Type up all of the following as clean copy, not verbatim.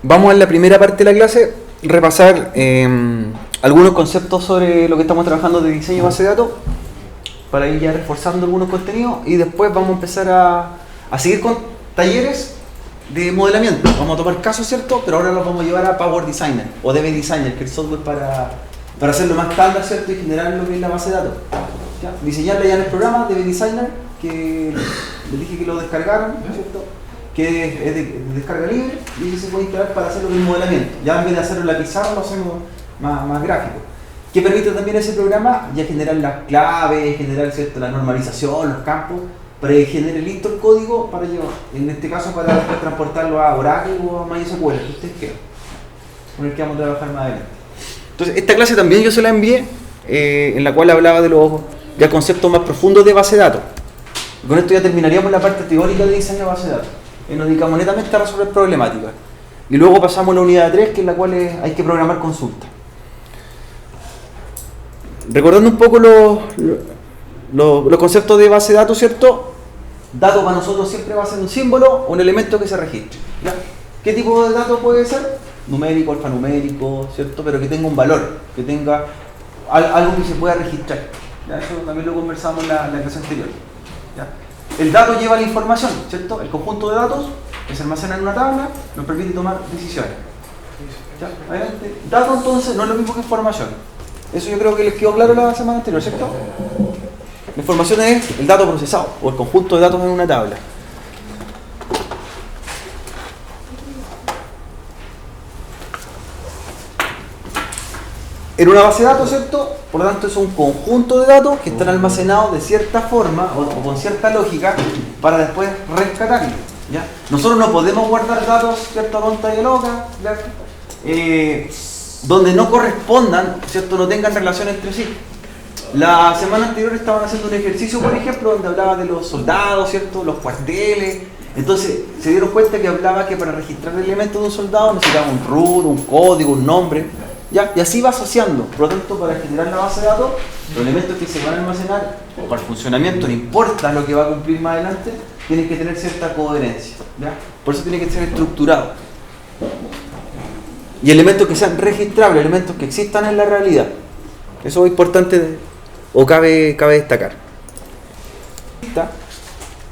vamos en la primera parte de la clase repasar algunos conceptos sobre lo que estamos trabajando de diseño de base de datos para ir ya reforzando algunos contenidos, y después vamos a empezar a seguir con talleres de modelamiento. Vamos a tomar casos, ¿cierto? Pero ahora los vamos a llevar a Power Designer o DB Designer, que es el software para hacerlo más estándar, ¿cierto? Y generar lo que es la base de datos. ¿Ya? Diseñarla ya en el programa DB Designer, que les dije que lo descargaron, ¿cierto? Que es de descarga libre y que se puede instalar para hacer lo que es modelamiento. Ya en vez de hacerlo en la pizarra, lo hacemos más gráfico. Que permite también ese programa ya generar las claves, generar, ¿cierto?, la normalización, los campos, para que genere listo el código para llevar, en este caso para después transportarlo a Oracle o a MySQL, que ustedes quieran, con el que vamos a trabajar más adelante. Entonces, esta clase también yo se la envié, en la cual hablaba de los ya conceptos más profundos de base de datos. Con esto ya terminaríamos la parte teórica de diseño de base de datos. Nos dedicamos netamente a resolver problemáticas. Y luego pasamos a la unidad 3, que es la cual hay que programar consultas. Recordando un poco los conceptos de base de datos, ¿cierto? Dato para nosotros siempre va a ser un símbolo o un elemento que se registre. ¿Ya? ¿Qué tipo de dato puede ser? Numérico, alfanumérico, ¿cierto? Pero que tenga un valor, que tenga algo que se pueda registrar. ¿Ya? Eso también lo conversamos en la clase anterior. ¿Ya? El dato lleva la información, ¿cierto? El conjunto de datos que se almacena en una tabla nos permite tomar decisiones. ¿Ya? Adelante. Dato entonces no es lo mismo que información. Eso yo creo que les quedó claro la semana anterior, ¿cierto? La información es el dato procesado o el conjunto de datos en una tabla. En una base de datos, ¿cierto? Por lo tanto es un conjunto de datos que están almacenados de cierta forma o con cierta lógica para después rescatarlos. ¿Ya? Nosotros no podemos guardar datos, ¿cierto?, tonta y loca, donde no correspondan, ¿cierto?, no tengan relación entre sí. La semana anterior estaban haciendo un ejercicio, por ejemplo, donde hablaba de los soldados, ¿cierto?, los cuarteles. Entonces se dieron cuenta que hablaba que para registrar el elemento de un soldado necesitaba un root, un código, un nombre, ¿ya? Y así va asociando. Por lo tanto, para generar la base de datos, los elementos que se van a almacenar o para el funcionamiento, no importa lo que va a cumplir más adelante, tienen que tener cierta coherencia, ¿ya? Por eso tiene que ser estructurado. Y elementos que sean registrables, elementos que existan en la realidad. Eso es importante o cabe destacar.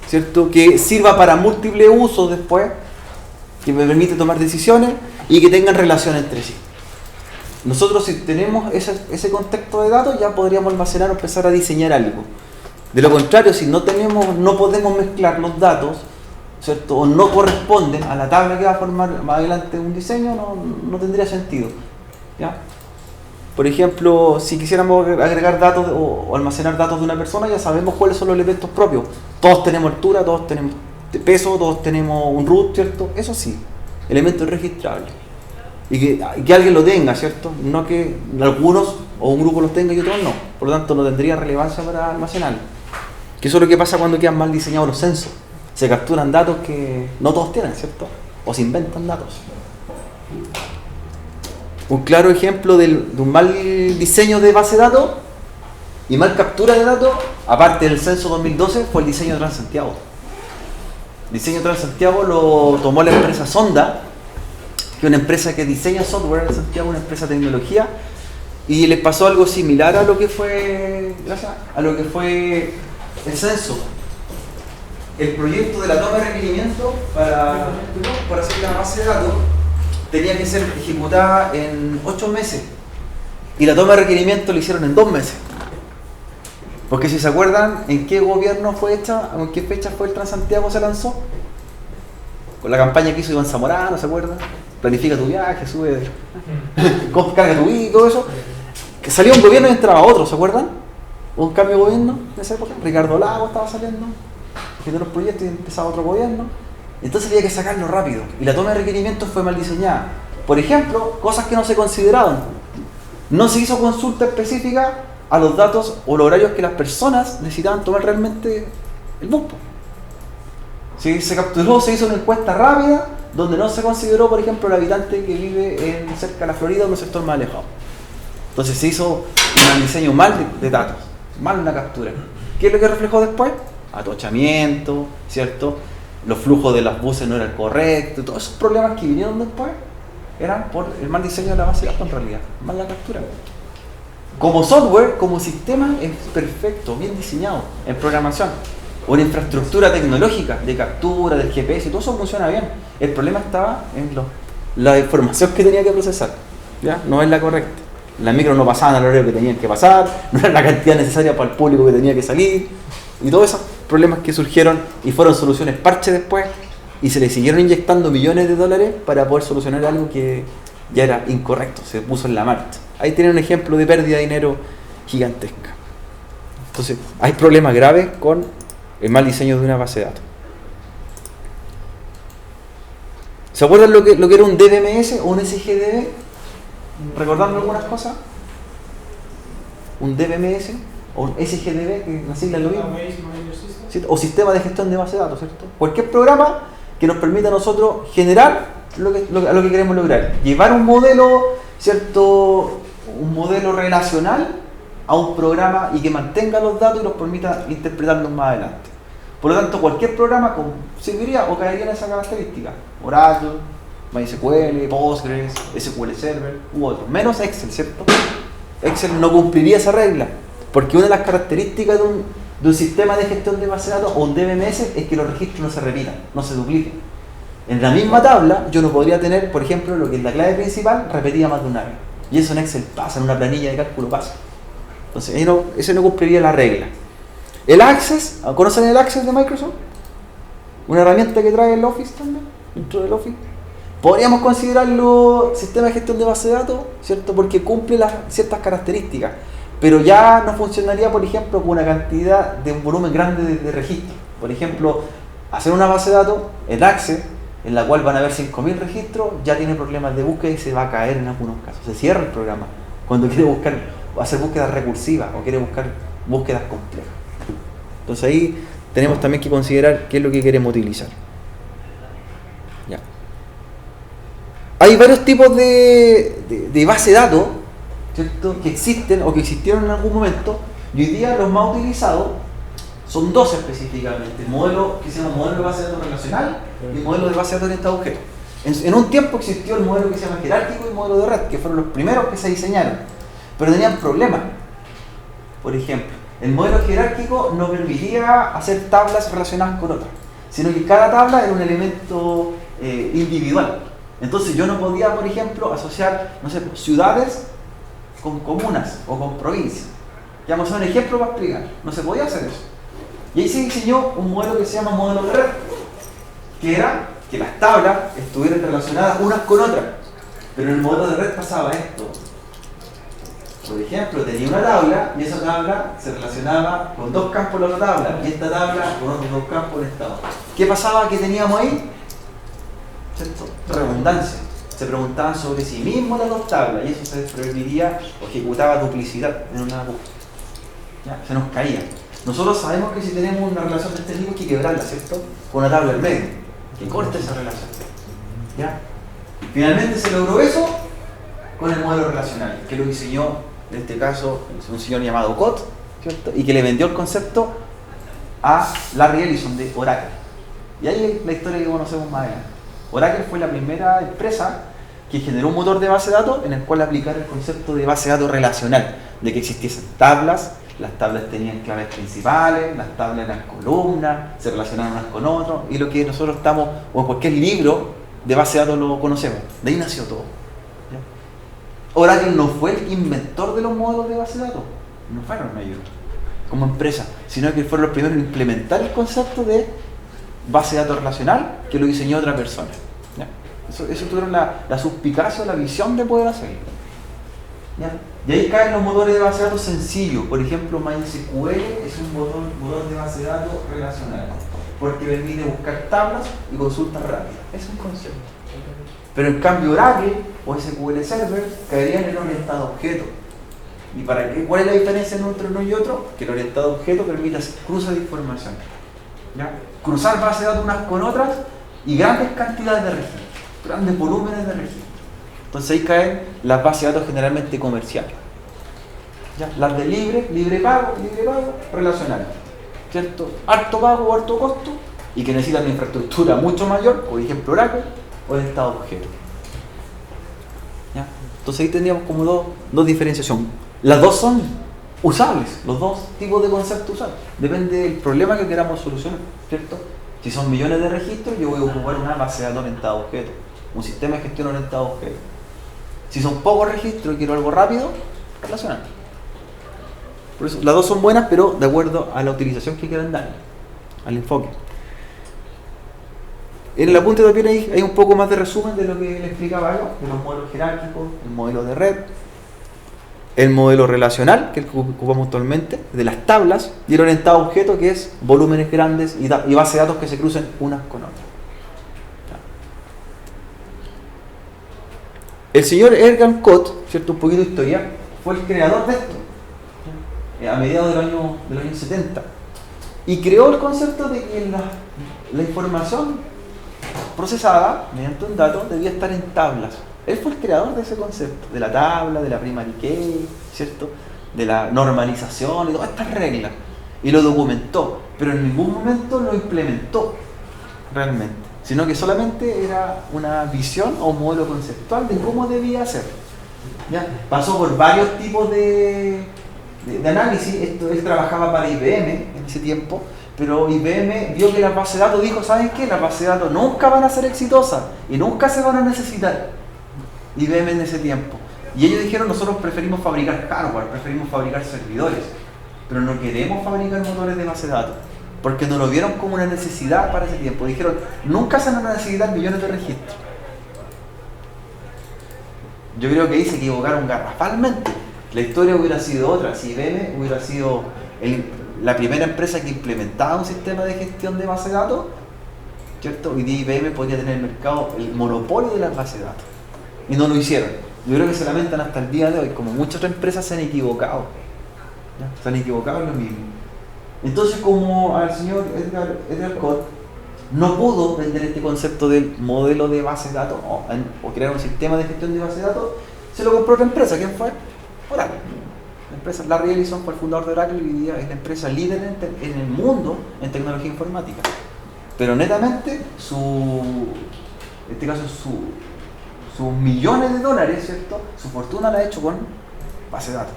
¿Cierto? Que sirva para múltiples usos después, que me permite tomar decisiones y que tengan relación entre sí. Nosotros, si tenemos ese contexto de datos, ya podríamos almacenar o empezar a diseñar algo. De lo contrario, si no podemos mezclar los datos, ¿cierto?, o no corresponden a la tabla que va a formar más adelante un diseño, no tendría sentido. ¿Ya? Por ejemplo, si quisiéramos agregar datos o almacenar datos de una persona, ya sabemos cuáles son los elementos propios. Todos tenemos altura, todos tenemos peso, todos tenemos un root, ¿cierto? Eso sí, elementos registrables. Y que alguien lo tenga, ¿cierto? No que algunos o un grupo los tenga y otros no. Por lo tanto, no tendría relevancia para almacenarlo. Que eso es lo que pasa cuando quedan mal diseñados los censos. Se capturan datos que no todos tienen, ¿cierto? O se inventan datos. Un claro ejemplo de un mal diseño de base de datos y mal captura de datos, aparte del censo 2012, fue el diseño de Transantiago. El diseño de Transantiago lo tomó la empresa Sonda, que es una empresa que diseña software en Santiago, una empresa de tecnología, y les pasó algo similar a lo que fue el censo. El proyecto de la toma de requerimiento para hacer la base de datos tenía que ser ejecutada en 8 meses y la toma de requerimiento la hicieron en 2 meses. Porque si se acuerdan, ¿en qué gobierno fue hecha? ¿En qué fecha fue el Transantiago se lanzó? Con la campaña que hizo Iván Zamorano, ¿se acuerdan? Planifica tu viaje, sube, carga tu y todo eso. Que salía un gobierno y entraba otro, ¿se acuerdan? Hubo un cambio de gobierno en esa época. Ricardo Lago estaba saliendo, haciendo los proyectos y empezaba otro gobierno. Entonces había que sacarlo rápido. Y la toma de requerimientos fue mal diseñada. Por ejemplo, cosas que no se consideraban. No se hizo consulta específica a los datos o los horarios que las personas necesitaban tomar realmente el bus. Si se capturó, se hizo una encuesta rápida donde no se consideró, por ejemplo, el habitante que vive cerca de la Florida o en un sector más alejado. Entonces se hizo un diseño mal de datos, mal una captura. ¿Qué es lo que reflejó después? Atochamiento, ¿cierto? Los flujos de las buses no eran correctos, todos esos problemas que vinieron después eran por el mal diseño de la base de datos en realidad, mal la captura. Como software, como sistema, es perfecto, bien diseñado en programación. Una infraestructura tecnológica de captura, del GPS, y todo eso funciona bien. El problema estaba en la información que tenía que procesar, ¿ya? No es la correcta. Las micros no pasaban al horario que tenían que pasar, no era la cantidad necesaria para el público que tenía que salir, y todos esos problemas que surgieron y fueron soluciones parche después, y se le siguieron inyectando millones de dólares para poder solucionar algo que ya era incorrecto, se puso en la marcha. Ahí tienen un ejemplo de pérdida de dinero gigantesca. Entonces, hay problemas graves con el mal diseño de una base de datos. ¿Se acuerdan lo que era un DBMS o un SGDB? ¿Recordando algunas cosas? Un DBMS o un SGDB, que la sigla es lo mismo. O sistema de gestión de base de datos, ¿cierto? Cualquier programa que nos permita a nosotros generar lo que queremos lograr. Llevar un modelo, ¿cierto? Un modelo relacional a un programa y que mantenga los datos y los permita interpretarlos más adelante. Por lo tanto, cualquier programa serviría o caería en esa característica. Oracle, MySQL, Postgres, SQL Server u otros. Menos Excel, ¿cierto? Excel no cumpliría esa regla, porque una de las características de un sistema de gestión de base de datos o un DBMS es que los registros no se repitan, no se dupliquen. En la misma tabla yo no podría tener, por ejemplo, lo que es la clave principal repetida más de una vez. Y eso en Excel pasa, en una planilla de cálculo pasa. Entonces, ese no cumpliría la regla. El Access, ¿conocen el Access de Microsoft? Una herramienta que trae el Office también, dentro del Office. Podríamos considerarlo sistema de gestión de base de datos, ¿cierto? Porque cumple ciertas características. Pero ya no funcionaría, por ejemplo, con una cantidad de un volumen grande de registros. Por ejemplo, hacer una base de datos, el Access, en la cual van a haber 5.000 registros, ya tiene problemas de búsqueda y se va a caer en algunos casos. Se cierra el programa cuando quiere hacer búsquedas recursivas o quiere buscar búsquedas complejas. Entonces ahí tenemos también que considerar qué es lo que queremos utilizar. Ya. Hay varios tipos de base de datos, ¿cierto? Que existen o que existieron en algún momento, y hoy día los más utilizados son dos específicamente: el modelo que se llama modelo de base de datos relacional y el modelo de base de datos orientado a objetos. En un tiempo existió el modelo que se llama jerárquico y el modelo de red, que fueron los primeros que se diseñaron, pero tenían problemas. Por ejemplo, el modelo jerárquico no permitía hacer tablas relacionadas con otras, sino que cada tabla era un elemento individual. Entonces yo no podía, por ejemplo, asociar, no sé, ciudades con comunas o con provincias. Ya vamos a hacer un ejemplo para explicar. No se podía hacer eso. Y ahí se diseñó un modelo que se llama modelo de red, que era que las tablas estuvieran relacionadas unas con otras. Pero en el modelo de red pasaba esto. Por ejemplo, tenía una tabla y esa tabla se relacionaba con dos campos de la otra tabla y esta tabla con otros dos campos en esta otra. ¿Qué pasaba que teníamos ahí? ¿Cierto? Redundancia. Se preguntaban sobre sí mismos las dos tablas y eso se permitía o ejecutaba duplicidad en una búsqueda. ¿Ya? Se nos caía. Nosotros sabemos que si tenemos una relación de este tipo hay que quebrarla, ¿cierto? Con una tabla en medio, que corte esa relación. ¿Ya? Finalmente se logró eso con el modelo relacional, que lo diseñó, en este caso, un señor llamado Cott, ¿cierto? Y que le vendió el concepto a Larry Ellison de Oracle. Y ahí es la historia que conocemos más adelante. Oracle fue la primera empresa que generó un motor de base de datos en el cual aplicar el concepto de base de datos relacional, de que existiesen tablas, las tablas tenían claves principales, las tablas eran columnas, se relacionaban unas con otras, y lo que nosotros estamos, o en cualquier libro de base de datos lo conocemos. De ahí nació todo. ¿Ya? Oracle no fue el inventor de los modelos de base de datos, no fueron ellos como empresa, sino que fueron los primeros en implementar el concepto de base de datos relacional, que lo diseñó otra persona. ¿Ya? Eso tuvieron la suspicacia o la visión de poder hacerlo. ¿Ya? Y ahí caen los motores de base de datos sencillos. Por ejemplo, MySQL es un motor de base de datos relacional, porque permite buscar tablas y consultas rápidas. Es un concepto. Pero en cambio Oracle o SQL Server caerían en el orientado a objeto. ¿Y para qué? ¿Cuál es la diferencia entre uno y otro? Que el orientado a objeto permite hacer cruce de información. ¿Ya? Cruzar bases de datos unas con otras y grandes cantidades de registros, grandes volúmenes de registros. Entonces ahí caen las bases de datos generalmente comerciales. ¿Ya? Las de libre pago, relacionales. ¿Cierto? Harto pago o harto costo y que necesitan una infraestructura mucho mayor, por ejemplo Oracle, orientado a objetos. ¿ya? Entonces ahí tendríamos como dos diferenciaciones. Las dos son usables, los dos tipos de conceptos usables. Depende del problema que queramos solucionar, ¿cierto? Si son millones de registros, yo voy a ocupar una base de datos orientada a objetos, un sistema de gestión orientado a objetos. Si son pocos registros y quiero algo rápido, relacional. Por eso, las dos son buenas, pero de acuerdo a la utilización que quieran dar, al enfoque. En el apunte también hay un poco más de resumen de lo que le explicaba yo, de los modelos jerárquicos, el modelo de red, el modelo relacional, que es el que ocupamos actualmente, de las tablas, y el orientado a objetos, que es volúmenes grandes y bases de datos que se crucen unas con otras. El señor Edgar Cott, ¿cierto? Un poquito de historia, fue el creador de esto, a mediados del año 70, y creó el concepto de que la información procesada mediante un dato debía estar en tablas. Él fue el creador de ese concepto, de la tabla, de la primary key, ¿cierto? De la normalización y todas estas reglas, y lo documentó, pero en ningún momento lo implementó realmente, sino que solamente era una visión o un modelo conceptual de cómo debía ser. ¿Ya? Pasó por varios tipos de análisis. Él trabajaba para IBM en ese tiempo, pero IBM vio que las bases de datos, dijo, ¿saben qué? Las bases de datos nunca van a ser exitosas y nunca se van a necesitar. IBM en ese tiempo. Y ellos dijeron, nosotros preferimos fabricar hardware, preferimos fabricar servidores, pero no queremos fabricar motores de base de datos, porque no lo vieron como una necesidad para ese tiempo. Dijeron, nunca se van a necesitar millones de registros. Yo creo que ahí se equivocaron garrafalmente. La historia hubiera sido otra si IBM hubiera sido la primera empresa que implementaba un sistema de gestión de base de datos, ¿cierto? Hoy día IBM podría tener en el mercado el monopolio de las bases de datos. Y no lo hicieron. Yo creo que se lamentan hasta el día de hoy, como muchas otras empresas se han equivocado. ¿Ya? Se han equivocado en lo mismo. Entonces, como al señor Edgar Cott no pudo vender este concepto del modelo de base de datos o crear un sistema de gestión de base de datos, se lo compró otra empresa. ¿Quién fue? Oracle. La empresa Larry Ellison fue el fundador de Oracle y hoy día es la empresa líder en el mundo en tecnología informática. Pero netamente, en este caso, sus millones de dólares, ¿cierto? Su fortuna la ha hecho con base de datos.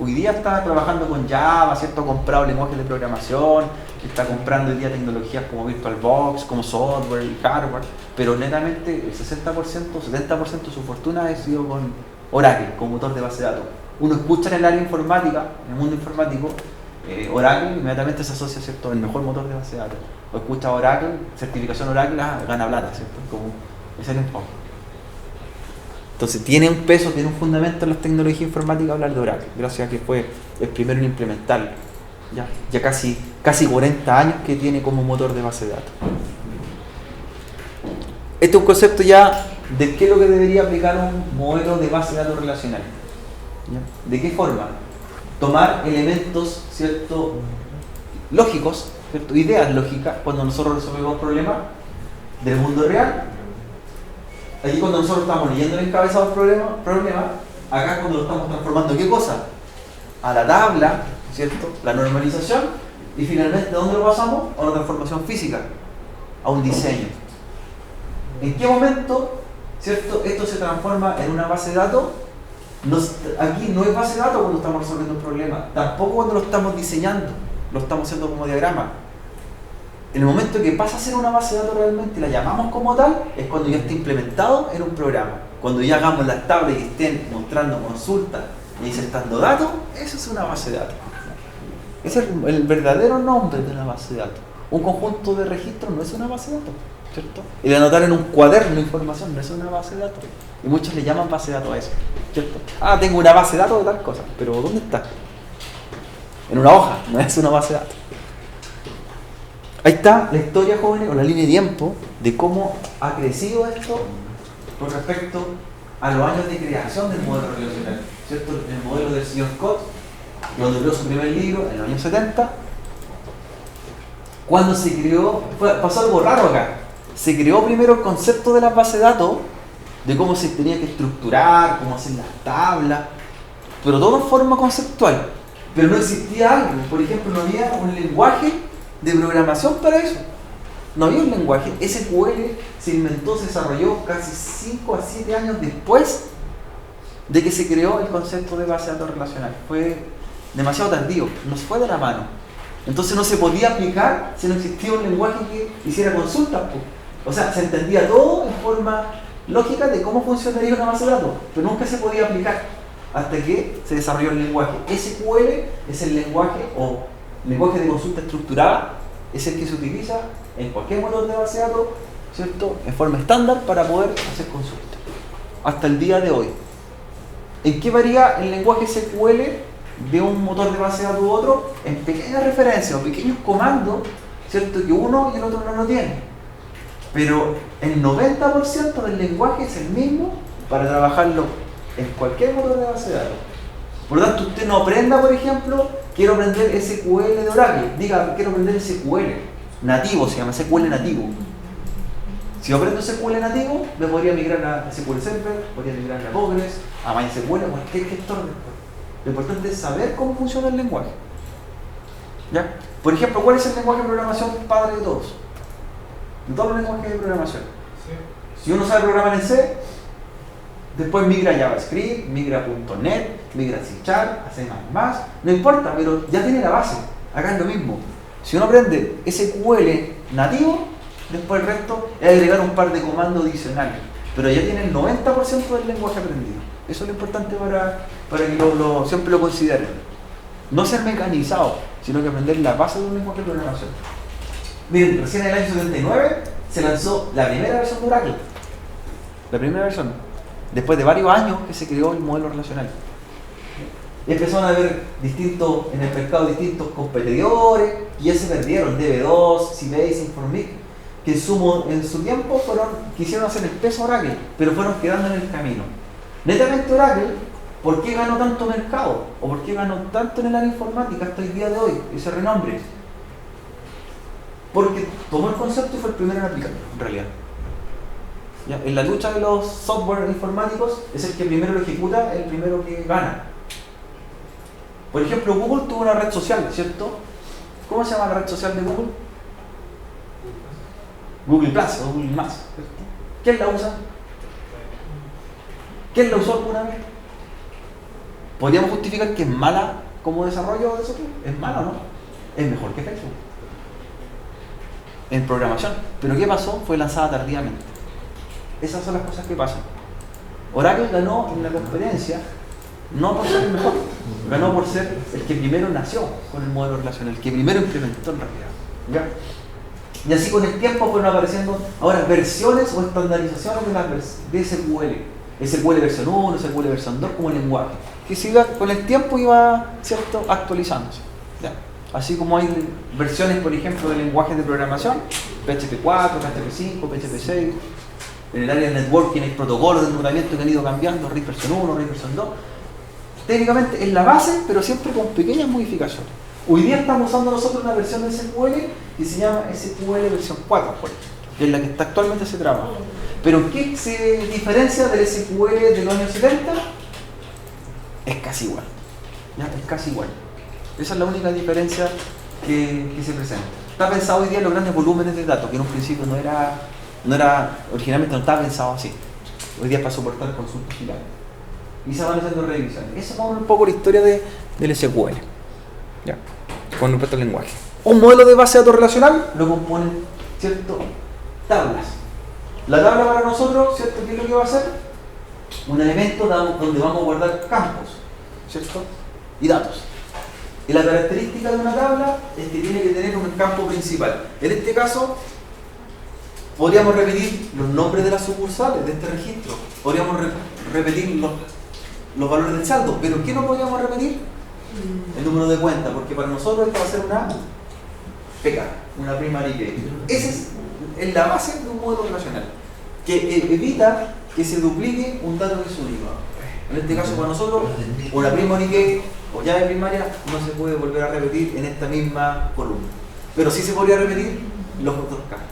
Hoy día está trabajando con Java, ¿cierto? Ha comprado lenguajes de programación, está comprando hoy día tecnologías como VirtualBox, como software y hardware, pero netamente el 60%, 70% de su fortuna ha sido con Oracle, como motor de base de datos. Uno escucha en el área informática, en el mundo informático, Oracle, inmediatamente se asocia, ¿cierto?, el mejor motor de base de datos. O escucha Oracle, certificación Oracle, gana plata, ¿cierto? Como ese es el enfoque. Entonces tiene un peso, tiene un fundamento en las tecnologías informáticas hablar de Oracle, gracias a que fue el primero en implementarlo. Ya casi 40 años que tiene como motor de base de datos. Este es un concepto ya de qué es lo que debería aplicar un modelo de base de datos relacional. ¿Ya? ¿De qué forma? Tomar elementos, ¿cierto?, lógicos, ¿cierto?, ideas lógicas cuando nosotros resolvemos problemas del mundo real. Aquí cuando nosotros estamos leyendo el encabezado del problema, acá cuando lo estamos transformando, ¿qué cosa? A la tabla, ¿cierto?, la normalización, y finalmente, ¿a dónde lo pasamos? A una transformación física, a un diseño. ¿En qué momento, ¿cierto?, esto se transforma en una base de datos? Aquí no es base de datos cuando estamos resolviendo un problema, tampoco cuando lo estamos diseñando, lo estamos haciendo como diagrama. En el momento que pasa a ser una base de datos realmente y la llamamos como tal, es cuando ya está implementado en un programa. Cuando ya hagamos las tablas y estén mostrando consultas y insertando datos, eso es una base de datos. Ese es el verdadero nombre de una base de datos. Un conjunto de registros no es una base de datos, ¿cierto? El anotar en un cuaderno información no es una base de datos. Y muchos le llaman base de datos a eso, ¿cierto? Tengo una base de datos de tal cosa, pero ¿dónde está? En una hoja, no es una base de datos. Ahí está la historia, jóvenes, o la línea de tiempo de cómo ha crecido esto con respecto a los años de creación del modelo relacional, ¿cierto? El modelo del señor Cott, cuando creó su primer libro en los años 70, cuando se creó, pasó algo raro acá. Se creó primero el concepto de las bases de datos, de cómo se tenía que estructurar, cómo hacer las tablas, pero todo en forma conceptual. Pero no existía algo, por ejemplo, no había un lenguaje de programación para eso. no había un lenguaje. SQL se inventó, se desarrolló casi 5 a 7 años después de que se creó el concepto de base de datos relacional. Fue demasiado tardío, nos fue de la mano. Entonces no se podía aplicar si no existía un lenguaje que hiciera consultas. O sea, se entendía todo en forma lógica de cómo funcionaría una base de datos, pero nunca se podía aplicar hasta que se desarrolló el lenguaje. SQL es el lenguaje o lenguaje de consulta estructurada, es el que se utiliza en cualquier motor de base de datos, ¿cierto? En forma estándar para poder hacer consultas. Hasta el día de hoy. ¿En qué varía el lenguaje SQL de un motor de base de datos u otro? En pequeñas referencias o pequeños comandos, ¿cierto? Que uno y el otro no lo tienen. Pero el 90% del lenguaje es el mismo para trabajarlo en cualquier motor de base de datos. Por lo tanto, usted no aprenda, por ejemplo, quiero aprender SQL de Oracle. Diga, quiero aprender SQL nativo, se llama SQL nativo. Si yo aprendo SQL nativo, me podría migrar a SQL Server, podría migrar a Postgres, a MySQL, a cualquier gestor después. Lo importante es saber cómo funciona el lenguaje. ¿Ya? Por ejemplo, ¿cuál es el lenguaje de programación padre de todos? De todos los lenguajes de programación. Sí. Si uno sabe programar en C, después migra a JavaScript, migra a .NET, migra a C#, a C++, no importa, pero ya tiene la base. Acá es lo mismo. Si uno aprende SQL nativo, después el resto es agregar un par de comandos adicionales. Pero ya tiene el 90% del lenguaje aprendido. Eso es lo importante para que siempre lo consideren. No ser mecanizado, sino que aprender la base de un lenguaje de programación. Miren, recién en el año 79 se lanzó la primera versión de Oracle. La primera versión. Después de varios años que se creó el modelo relacional. Empezaron a haber en el mercado distintos competidores y ya se perdieron. DB2, Sybase, Informic, que en su tiempo quisieron hacer el peso Oracle, pero fueron quedando en el camino. Netamente Oracle, ¿por qué ganó tanto mercado? ¿O por qué ganó tanto en el área informática hasta el día de hoy? Ese renombre. Porque tomó el concepto y fue el primero en aplicarlo, en realidad. ¿Ya? En la lucha de los software informáticos, es el que primero lo ejecuta, el primero que gana. Por ejemplo, Google tuvo una red social, ¿cierto? ¿Cómo se llama la red social de Google? Google Plus o Google Más, ¿cierto? ¿Quién la usa? ¿Quién la usó alguna vez? ¿Podríamos justificar que es mala como desarrollo de software? ¿Es mala o no? Es mejor que Facebook en programación. ¿Pero qué pasó? Fue lanzada tardíamente. Esas son las cosas que pasan. Oracle ganó en la competencia no por ser el mejor, ganó por ser el que primero nació con el modelo relacional, el que primero implementó en realidad. ¿Ya? Y así con el tiempo fueron apareciendo ahora versiones o estandarizaciones de SQL. SQL versión 1, SQL versión 2 como lenguaje. Que siga con el tiempo iba, ¿cierto?, actualizándose. ¿Ya? Así como hay versiones, por ejemplo, de lenguajes de programación, PHP 4, PHP 5, PHP 6. En el área de networking hay protocolos de enrutamiento que han ido cambiando, RIP versión 1, RIP versión 2. Técnicamente es la base, pero siempre con pequeñas modificaciones. Hoy día estamos usando nosotros una versión de SQL que se llama SQL versión 4, por ejemplo, que es la que está actualmente se trabaja. Pero ¿en qué se diferencia del SQL de los años 70? Es casi igual. ¿Ya? Es casi igual. Esa es la única diferencia que se presenta. Está pensado hoy día en los grandes volúmenes de datos, que en un principio originalmente no estaba pensado así. Hoy día es para soportar consultas gigantes. Y se van haciendo revisiones. Esa es un poco la historia del SQL. ¿Ya? Con respecto al lenguaje. Un modelo de base de datos relacional lo componen, ¿cierto?, tablas. La tabla para nosotros, ¿cierto?, ¿qué es lo que va a hacer? Un elemento donde vamos a guardar campos, ¿cierto?, y datos. Y la característica de una tabla es que tiene que tener un campo principal. En este caso, podríamos repetir los nombres de las sucursales de este registro. Podríamos repetir los valores del saldo. ¿Pero qué no podríamos repetir? El número de cuenta, porque para nosotros esto va a ser una PK, una primary key. Esa es la base de un modelo relacional, que evita que se duplique un dato que es único. En este caso para nosotros, una primary key o llave primaria no se puede volver a repetir en esta misma columna. Pero sí se podría repetir los otros casos.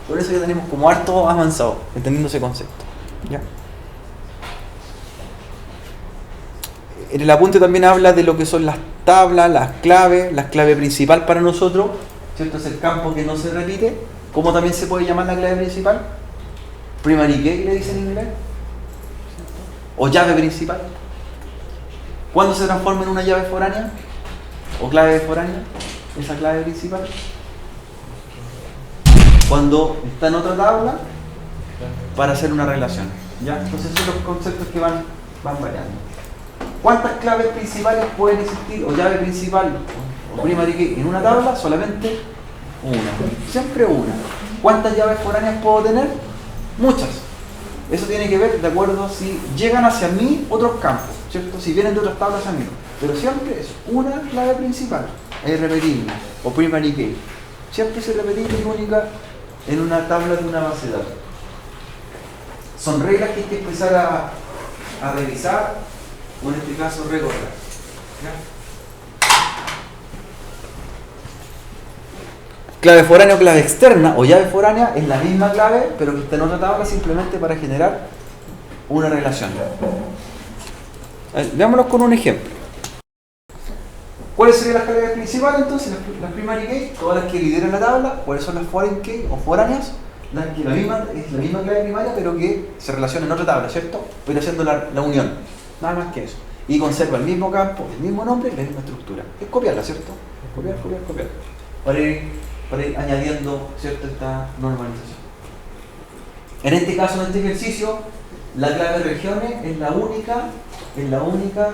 Por eso ya tenemos como harto avanzado, entendiendo ese concepto. ¿Ya? En el apunte también habla de lo que son tablas, las clave principal para nosotros, ¿cierto? Es el campo que no se repite. ¿Cómo también se puede llamar la clave principal? Primary key le dicen en inglés, o llave principal. ¿Cuándo se transforma en una llave foránea? ¿O clave foránea? Esa clave principal. Cuando está en otra tabla para hacer una relación. ¿Ya? Entonces esos son los conceptos que van variando. ¿Cuántas claves principales pueden existir, o llave principal o primary key en una tabla? Solamente una. Siempre una. ¿Cuántas llaves foráneas puedo tener? Muchas. Eso tiene que ver de acuerdo si llegan hacia mí otros campos, ¿cierto? Si vienen de otras tablas hacia mí. Pero siempre es una clave principal, es irrepetible, o primary key. Siempre es irrepetible y única en una tabla de una base de datos. Son reglas que hay que empezar a revisar, o en este caso recordar. ¿Ya? Clave foránea o clave externa o llave foránea es la misma clave, pero que está en otra tabla simplemente para generar una relación. Veámoslo con un ejemplo. ¿Cuáles serían las claves principales entonces? Las primary key, todas las que lideran la tabla. ¿Cuáles son las foreign key o foráneas? Las que es la misma clave primaria, pero que se relaciona en otra tabla, ¿cierto? Pero haciendo la unión. Nada más que eso. Y conserva el mismo campo, el mismo nombre y la misma estructura. Es copiarla, ¿cierto? Copiar. Para ir añadiendo, ¿cierto?, esta normalización. En este caso, en este ejercicio, la clave regiones es la única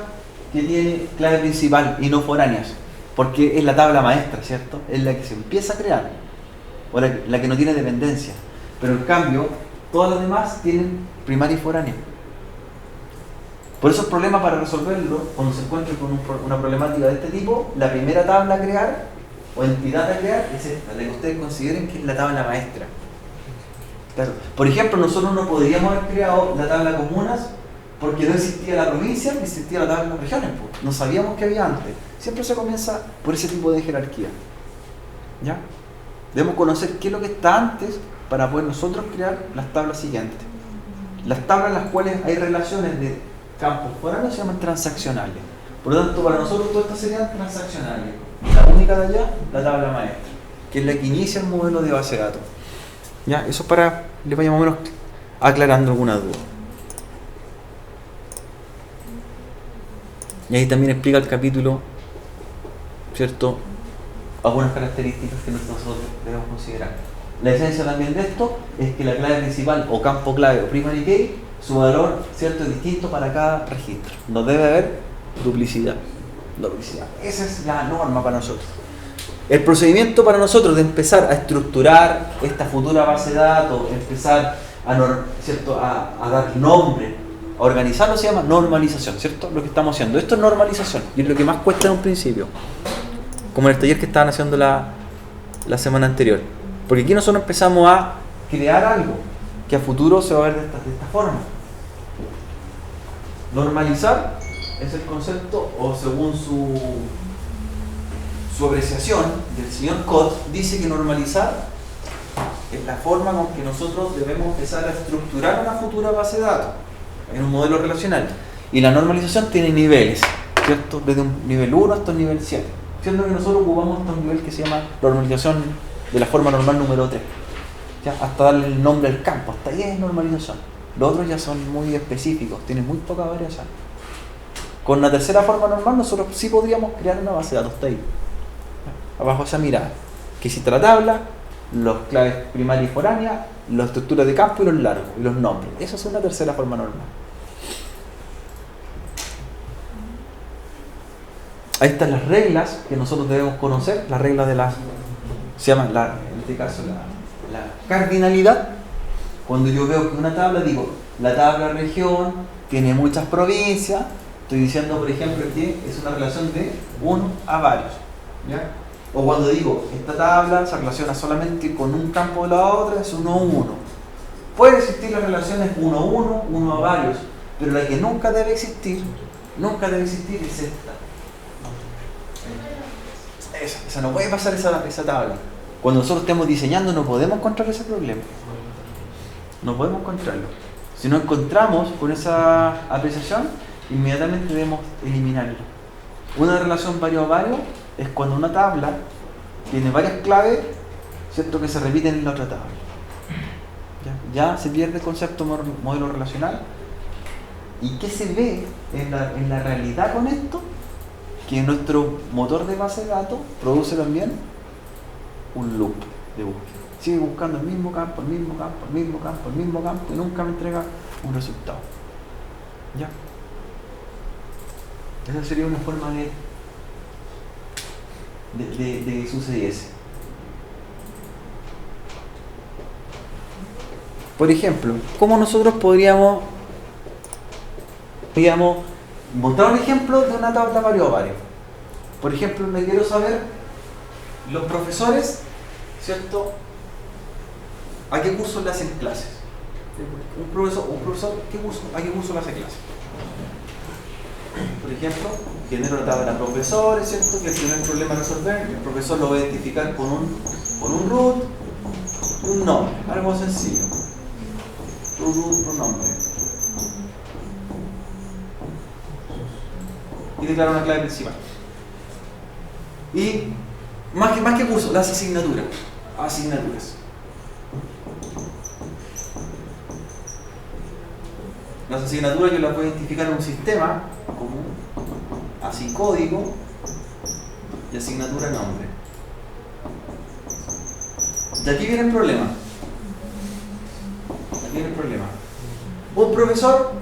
que tiene clave principal y no foráneas, porque es la tabla maestra, ¿cierto? Es la que se empieza a crear, o la que no tiene dependencia. Pero en cambio, todas las demás tienen primaria y foránea. Por eso el problema para resolverlo, cuando se encuentre con una problemática de este tipo, la primera tabla a crear o entidad a crear es esta, la que ustedes consideren que es la tabla maestra. Claro. Por ejemplo, nosotros no podríamos haber creado la tabla comunas porque no existía la provincia, ni existía la tabla regiones, pues. No sabíamos qué había antes. Siempre se comienza por ese tipo de jerarquía. ¿Ya? Debemos conocer qué es lo que está antes para poder nosotros crear las tablas siguientes. Las tablas en las cuales hay relaciones de campos foráneos se llaman transaccionales. Por lo tanto, para nosotros todas estas serían transaccionales. La única de allá, la tabla maestra, que es la que inicia el modelo de base de datos. ¿Ya? Eso para les vaya más o menos aclarando alguna duda. Y ahí también explica el capítulo, ¿cierto?, algunas características que nosotros debemos considerar. La esencia también de esto es que la clave principal o campo clave o primary key, su valor, ¿cierto?, es distinto para cada registro. No debe haber duplicidad. Esa es la norma para nosotros. El procedimiento para nosotros de empezar a estructurar esta futura base de datos, empezar a dar nombre, a organizarlo, se llama normalización, ¿cierto? Lo que estamos haciendo. Esto es normalización y es lo que más cuesta en un principio. Como en el taller que estaban haciendo la semana anterior. Porque aquí nosotros empezamos a crear algo que a futuro se va a ver de esta forma. Normalizar es el concepto, o según su apreciación del señor Cott, dice que normalizar es la forma con que nosotros debemos empezar a estructurar una futura base de datos en un modelo relacional. Y la normalización tiene niveles, ¿cierto? Desde un nivel 1 hasta un nivel 7. Siendo que nosotros ocupamos hasta un nivel que se llama normalización de la forma normal número 3. ¿Ya? Hasta darle el nombre al campo, hasta ahí es normalización. Los otros ya son muy específicos, tienen muy poca variación. Con la tercera forma normal nosotros sí podríamos crear una base de datos hasta ahí. Abajo esa mirada, que existe la tabla, los claves primarias y foráneas, las estructuras de campo y los largos, y los nombres. Esa es una tercera forma normal. Ahí están las reglas que nosotros debemos conocer, las reglas de se llama en este caso la cardinalidad. Cuando yo veo que una tabla, digo, la tabla región tiene muchas provincias, estoy diciendo, por ejemplo, que es una relación de 1 a varios. ¿Ya? O cuando digo, esta tabla se relaciona solamente con un campo de la otra, es 1 a 1. Pueden existir las relaciones 1 a 1, 1 a varios, pero la que nunca debe existir es esta. Esa no puede pasar esa tabla. Cuando nosotros estemos diseñando no podemos encontrar ese problema. No podemos encontrarlo. Si no encontramos con esa apreciación, inmediatamente debemos eliminarlo. Una relación vario-vario es cuando una tabla tiene varias claves, ¿cierto?, que se repiten en la otra tabla. Ya se pierde el concepto modelo relacional. ¿Y qué se ve en la realidad con esto? Que nuestro motor de base de datos produce también un loop de búsqueda. Sigue buscando el mismo campo, el mismo campo, el mismo campo, el mismo campo y nunca me entrega un resultado. ¿Ya? Esa sería una forma de que sucediese. Por ejemplo, ¿cómo nosotros podríamos mostrar un ejemplo de una tabla vario-vario? Por ejemplo, me quiero saber los profesores, ¿cierto?, ¿a qué curso le hacen clases? Un profesor ¿a qué curso le hace clases? Por ejemplo, genero una tabla de profesores, ¿cierto?, que el primer problema a resolver, el profesor lo va a identificar con un root y un nombre, algo sencillo. Root, pronombre. Y declara una clave principal. Y más que curso, las asignaturas. Las asignaturas yo las voy a identificar en un sistema común, así código y asignatura nombre. Y aquí viene el problema. Un profesor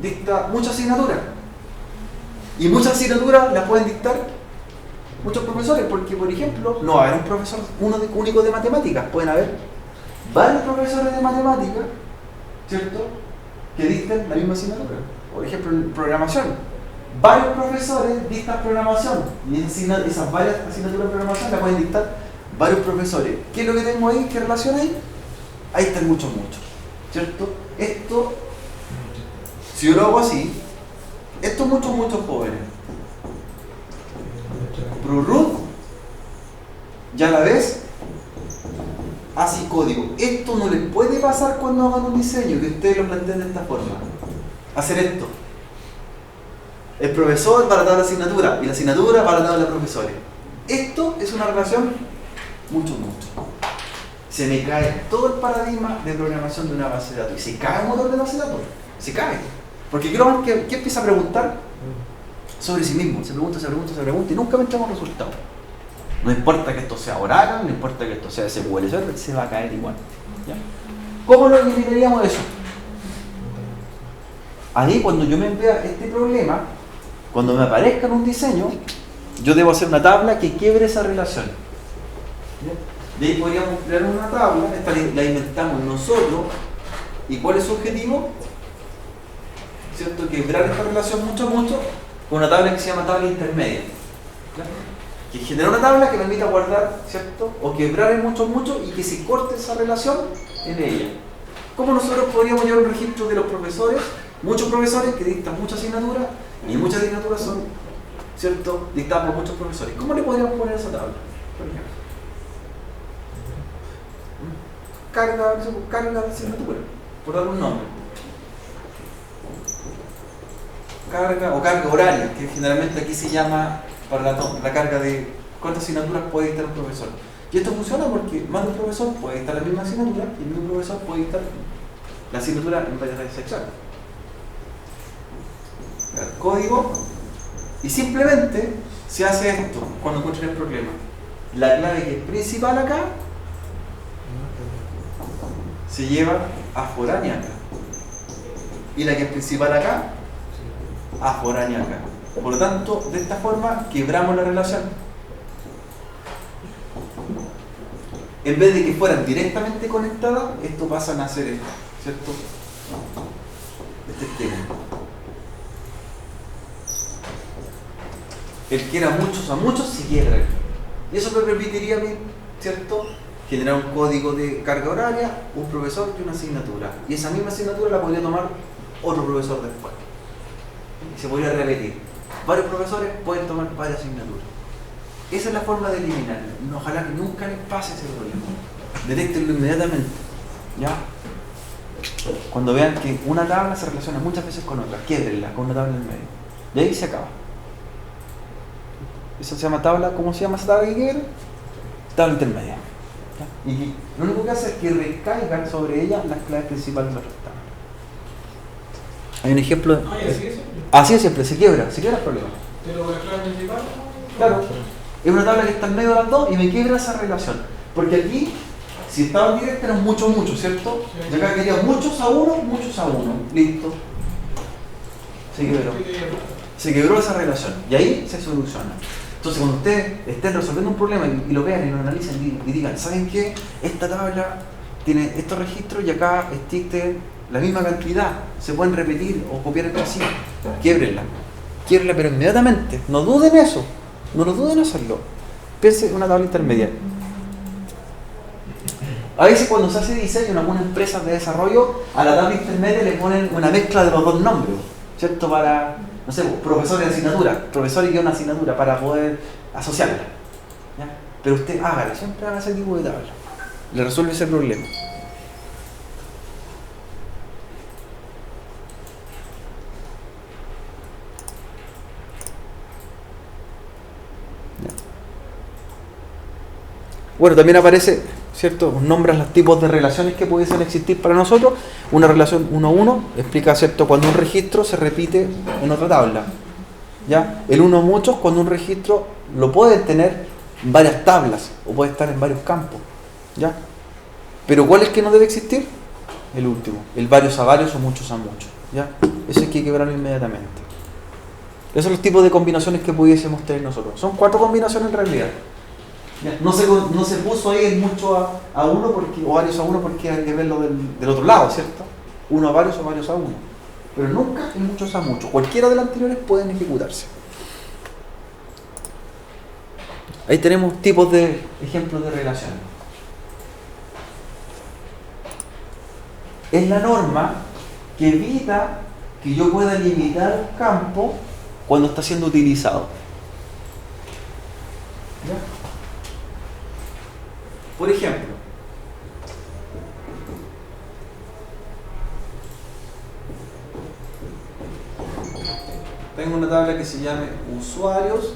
dicta muchas asignaturas. Y muchas asignaturas las pueden dictar muchos profesores, porque por ejemplo, no va a haber un profesor único de matemáticas, pueden haber varios profesores de matemáticas, ¿cierto?, que dicten la misma asignatura. Por ejemplo, en programación, varios profesores dictan programación y esas varias asignaturas de programación las pueden dictar varios profesores. ¿Qué es lo que tengo ahí? ¿Qué relación hay? Ahí están muchos, ¿cierto? Esto, si yo lo hago así, estos muchos jóvenes, pero root, ya la ves, así código. Esto no les puede pasar cuando hagan un diseño, que ustedes lo planteen de esta forma. Hacer esto. El profesor va a la tabla de asignatura y la asignatura va a la tabla de profesores. Esto es una relación mucho. Se me cae todo el paradigma de programación de una base de datos. Y se cae el motor de base de datos. Se cae. Porque ¿qué empieza a preguntar? Sobre sí mismo. Se pregunta y nunca me entrega un resultado. No importa que esto sea Oracle, no importa que esto sea SQL Server, se va a caer igual. ¿Ya? ¿Cómo lo eliminaríamos eso? Ahí cuando yo me vea este problema, cuando me aparezca en un diseño, yo debo hacer una tabla que quiebre esa relación. ¿Ya? De ahí podríamos crear una tabla, esta la inventamos nosotros. ¿Y cuál es su objetivo? ¿Cierto? Quebrar esta relación mucho con una tabla que se llama tabla intermedia. ¿Ya? Que genera una tabla que permita guardar, ¿cierto?, o quebrar en mucho y que se corte esa relación en ella. ¿Cómo nosotros podríamos llevar un registro de los profesores? Muchos profesores que dictan muchas asignaturas y muchas asignaturas son, ¿cierto?, dictadas por muchos profesores. ¿Cómo le podríamos poner esa tabla? Por ejemplo, carga de asignatura, por dar un nombre. Carga horaria, que generalmente aquí se llama para la carga de cuántas asignaturas puede dictar un profesor. Y esto funciona porque más de un profesor puede dictar la misma asignatura y el mismo profesor puede dictar la asignatura en varias secciones. Código, y simplemente se hace esto cuando encuentren el problema. La clave que es principal acá se lleva a foránea acá, y la que es principal acá a foránea acá. Por lo tanto, de esta forma quebramos la relación. En vez de que fueran directamente conectadas, esto pasan a ser esto, ¿cierto? Este esquema. El que era muchos a muchos se quiebra aquí. Y eso me permitiría a mí, ¿cierto?, generar un código de carga horaria, un profesor y una asignatura. Y esa misma asignatura la podría tomar otro profesor después. Y se podría repetir. Varios profesores pueden tomar varias asignaturas. Esa es la forma de eliminarlo. Ojalá que nunca les pase ese problema. Detéctenlo inmediatamente. ¿Ya? Cuando vean que una tabla se relaciona muchas veces con otra, quiébrenla con una tabla en el medio. Y ahí se acaba. Esa se llama tabla, ¿cómo se llama esa tabla que quiebra? Tabla intermedia. ¿Ya? Y que lo único que hace es que recaigan sobre ella las claves principales de los rectángulos. Hay un ejemplo. Así es siempre, se quiebra el problema. Pero la clave principal. Claro. Es una tabla que está en medio de las dos y me quiebra esa relación. Porque aquí, si estaba en directa, eran mucho, ¿cierto? Y acá quería muchos a uno. Listo. Se quebró esa relación. Y ahí se soluciona. Entonces, cuando ustedes estén resolviendo un problema y lo vean y lo analicen y digan, ¿saben qué? Esta tabla tiene estos registros y acá existe la misma cantidad. Se pueden repetir o copiar entre sí. Quiébrenla, pero inmediatamente. No duden eso. No lo duden en hacerlo. Piensen en una tabla intermedia. A veces cuando se hace diseño en algunas empresas de desarrollo, a la tabla intermedia le ponen una mezcla de los dos nombres, ¿cierto? Para, no sé, profesor y asignatura, profesor y guión asignatura, para poder asociarla. ¿Ya? Pero usted hágala, siempre haga ese tipo de tabla. Le resuelve ese problema. Bueno, también aparece, ¿cierto? Nombran los tipos de relaciones que pudiesen existir para nosotros. Una relación 1-1 explica, ¿cierto?, cuando un registro se repite en otra tabla. ¿Ya? El 1 muchos, cuando un registro lo puede tener en varias tablas o puede estar en varios campos. ¿Ya? Pero ¿cuál es que no debe existir? El último, el varios a varios o muchos a muchos. ¿Ya? Eso hay que quebrarlo inmediatamente. Esos son los tipos de combinaciones que pudiésemos tener nosotros. Son 4 combinaciones en realidad. No se puso ahí el mucho a uno porque, o varios a uno porque hay que verlo del otro lado, ¿cierto? Uno a varios o varios a uno. Pero nunca el muchos a muchos. Cualquiera de las anteriores pueden ejecutarse. Ahí tenemos tipos de ejemplos de relaciones. Es la norma que evita que yo pueda limitar un campo cuando está siendo utilizado. ¿Ya? Por ejemplo, tengo una tabla que se llame usuarios.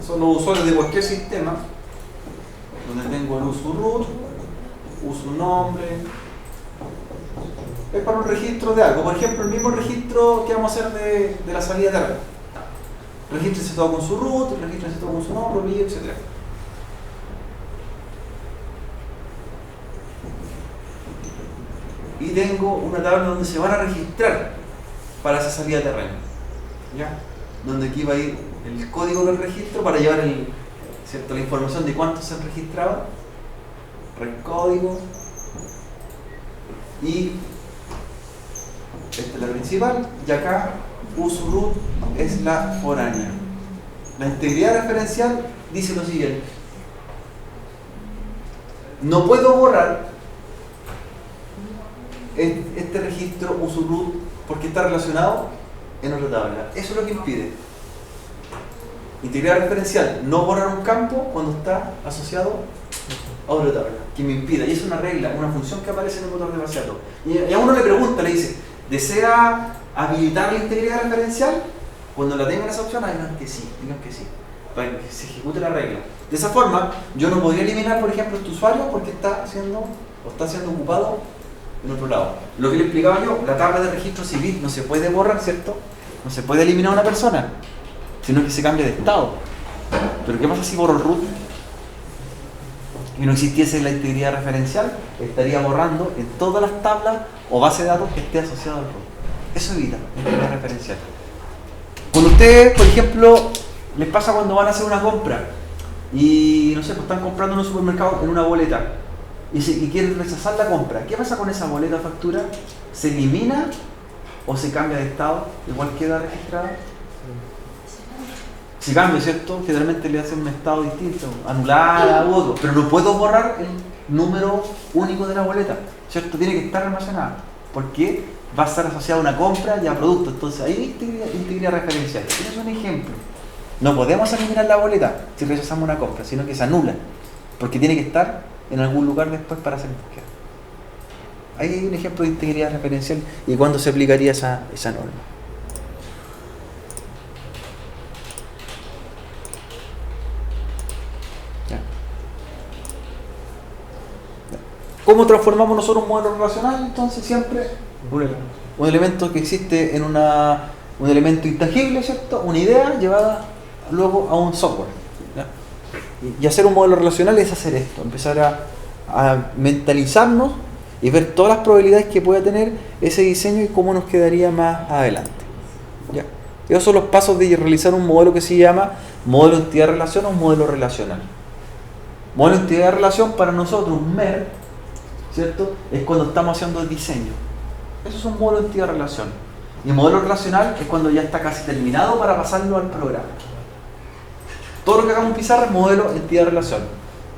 Son los usuarios de cualquier sistema, donde tengo el uso root, uso nombre. Es para un registro de algo. Por ejemplo, el mismo registro que vamos a hacer de la salida de red. Regístrese todo con su root, regístrese todo con su nombre, etc. Y tengo una tabla donde se van a registrar para esa salida de terreno, ¿ya? Donde aquí va a ir el código del registro para llevar ¿cierto?, la información de cuántos se han registrado, red código, y esta es la principal, y acá uso root es la foránea. La integridad referencial dice lo siguiente: no puedo borrar este registro uso root porque está relacionado en otra tabla. Eso es lo que impide. Integridad referencial, no borrar un campo cuando está asociado a otra tabla, que me impida. Y es una regla, una función que aparece en el motor de base de datos. Y a uno le pregunta, le dice, ¿desea habilitar la integridad referencial? Cuando la tengan esa opción, digan que sí, para que se ejecute la regla. De esa forma, yo no podría eliminar, por ejemplo, este usuario porque está siendo ocupado en otro lado. Lo que le explicaba yo, la tabla de registro civil no se puede borrar, ¿cierto? No se puede eliminar a una persona, sino que se cambia de estado. Pero ¿qué pasa si borro el root y no existiese la integridad referencial? Estaría borrando en todas las tablas o bases de datos que esté asociado al root. Eso evita la integridad referencial. Cuando ustedes, por ejemplo, les pasa cuando van a hacer una compra y, no sé, pues están comprando en un supermercado en una boleta y quieren rechazar la compra, ¿qué pasa con esa boleta o factura? ¿Se elimina o se cambia de estado? ¿Igual queda registrada? Se cambia, ¿cierto? Generalmente le hacen un estado distinto, anulada u otro, pero no puedo borrar el número único de la boleta, ¿cierto? Tiene que estar almacenada, porque va a estar asociada a una compra y a producto. Entonces ahí hay integridad referencial. Este es un ejemplo. No podemos eliminar la boleta si rechazamos una compra, sino que se anula, porque tiene que estar en algún lugar después para hacer búsqueda. Ahí hay un ejemplo de integridad referencial y cuándo se aplicaría esa norma. ¿Cómo transformamos nosotros un modelo relacional? Entonces siempre un elemento que existe en un elemento intangible, ¿cierto? Una idea llevada luego a un software. ¿Ya? Y hacer un modelo relacional es hacer esto, empezar a mentalizarnos y ver todas las probabilidades que pueda tener ese diseño y cómo nos quedaría más adelante. ¿Ya? Esos son los pasos de realizar un modelo que se llama modelo de entidad-relación o un modelo relacional. Modelo de entidad-relación para nosotros, un MER, ¿cierto? Es cuando estamos haciendo el diseño. Eso es un modelo de entidad-relación. Y el modelo relacional es cuando ya está casi terminado para pasarlo al programa. Todo lo que hagamos en pizarra es modelo entidad-relación.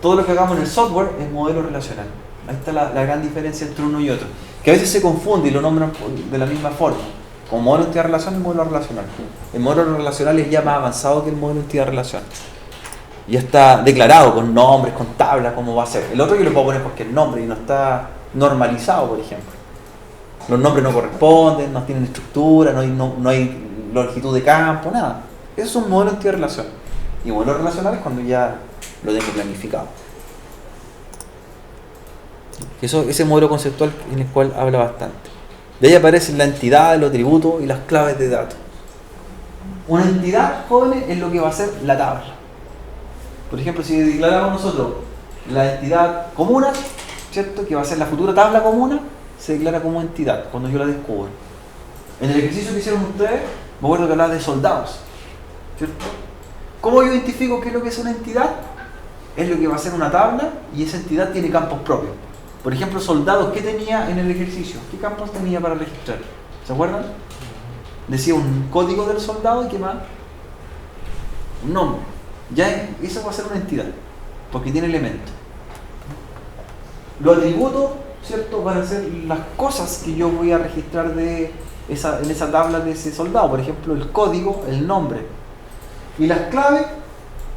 Todo lo que hagamos en el software es modelo relacional. Ahí está la gran diferencia entre uno y otro. Que a veces se confunde y lo nombran de la misma forma. Como modelo entidad-relación y modelo relacional. El modelo relacional es ya más avanzado que el modelo entidad-relación. Ya está declarado con nombres, con tablas, cómo va a ser. El otro yo le puedo poner porque es nombre y no está normalizado, por ejemplo. Los nombres no corresponden, no tienen estructura, no hay longitud de campo, nada. Eso es un modelo entidad-relación. Y modelo relacional es cuando ya lo tengo planificado. Ese modelo conceptual en el cual habla bastante. De ahí aparecen la entidad, los atributos y las claves de datos. Una entidad, jóvenes, es lo que va a ser la tabla. Por ejemplo, si declaramos nosotros la entidad comuna, ¿cierto? Que va a ser la futura tabla comuna, se declara como entidad cuando yo la descubro. En el ejercicio que hicieron ustedes, me acuerdo que hablaba de soldados, ¿cierto? ¿Cómo yo identifico qué es lo que es una entidad? Es lo que va a ser una tabla y esa entidad tiene campos propios. Por ejemplo, soldados, ¿qué tenía en el ejercicio? ¿Qué campos tenía para registrar? ¿Se acuerdan? Decía un código del soldado y ¿qué más? Un nombre. Ya eso va a ser una entidad, porque tiene elementos. Los atributos, ¿cierto? Van a ser las cosas que yo voy a registrar en esa tabla de ese soldado. Por ejemplo, el código, el nombre. Y las claves,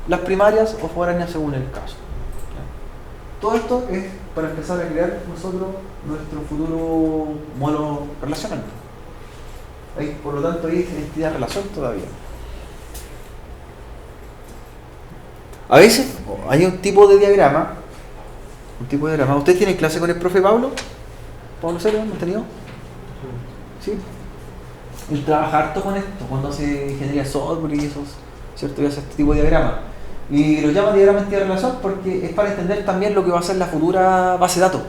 las primarias o foráneas según el caso. Todo esto es para empezar a crear nosotros nuestro futuro modelo relacional. Por lo tanto, ahí es entidad-relación todavía. A veces hay un tipo de diagrama. ¿Ustedes tienen clase con el profe Pablo? ¿Pablo Cero? ¿Han tenido? ¿Sí? Él trabaja harto con esto, cuando hace ingeniería software y esos, ¿cierto? Y hace este tipo de diagrama. Y lo llama diagrama de entidad-relación porque es para entender también lo que va a ser la futura base de datos.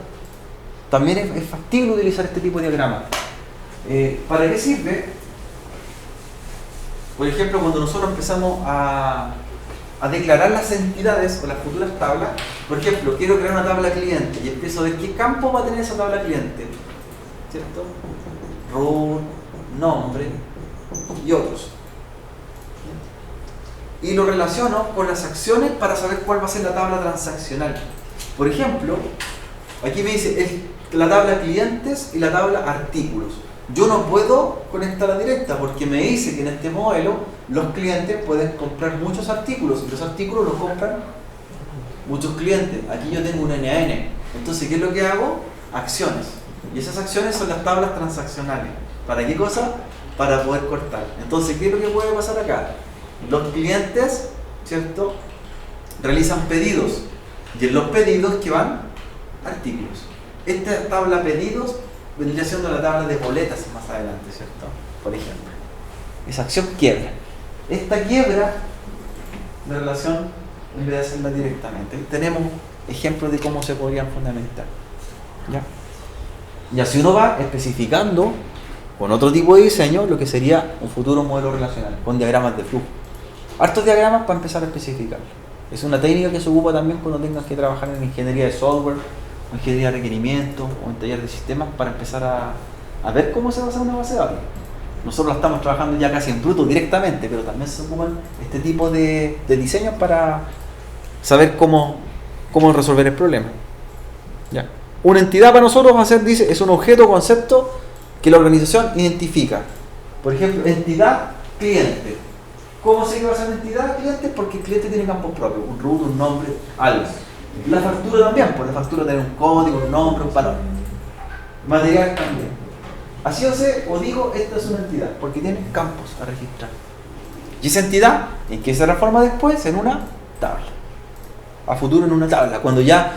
También es factible utilizar este tipo de diagrama. ¿Para qué sirve? Por ejemplo, cuando nosotros empezamos a declarar las entidades o las futuras tablas, por ejemplo, quiero crear una tabla cliente y empiezo a ver qué campo va a tener esa tabla cliente, ¿cierto? Root, nombre y otros. Y lo relaciono con las acciones para saber cuál va a ser la tabla transaccional. Por ejemplo, aquí me dice la tabla clientes y la tabla artículos. Yo no puedo conectarla directa porque me dice que en este modelo los clientes pueden comprar muchos artículos y los artículos los compran muchos clientes. Aquí yo tengo un NaN. Entonces, ¿qué es lo que hago? Acciones. Y esas acciones son las tablas transaccionales. ¿Para qué cosa? Para poder cortar. Entonces, ¿qué es lo que puede pasar acá? Los clientes, ¿cierto? Realizan pedidos. Y en los pedidos, ¿qué van? Artículos. Esta tabla pedidos vendría siendo la tabla de boletas más adelante, ¿cierto? Por ejemplo. Esa acción quiebra. Esta quiebra de relación, en vez de hacerla directamente, tenemos ejemplos de cómo se podrían fundamentar. ¿Ya? Y así uno va especificando con otro tipo de diseño lo que sería un futuro modelo relacional, con diagramas de flujo. Hartos diagramas para empezar a especificar. Es una técnica que se ocupa también cuando tengas que trabajar en ingeniería de software, o ingeniería de requerimientos, o en taller de sistemas, para empezar a ver cómo se va a hacer una base de datos. Nosotros la estamos trabajando ya casi en bruto directamente, pero también se ocupan este tipo de diseños para saber cómo resolver el problema. ¿Ya? Una entidad para nosotros dice, es un objeto o concepto que la organización identifica. Por ejemplo, entidad cliente. ¿Cómo sé que va a ser una entidad cliente? Porque el cliente tiene campos propios, un root, un nombre, algo. La factura también, porque la factura tiene un código, un nombre, un valor. Material también. Así o digo, esta es una entidad, porque tiene campos a registrar. Y esa entidad, ¿en qué se transforma después? En una tabla. A futuro en una tabla. Cuando ya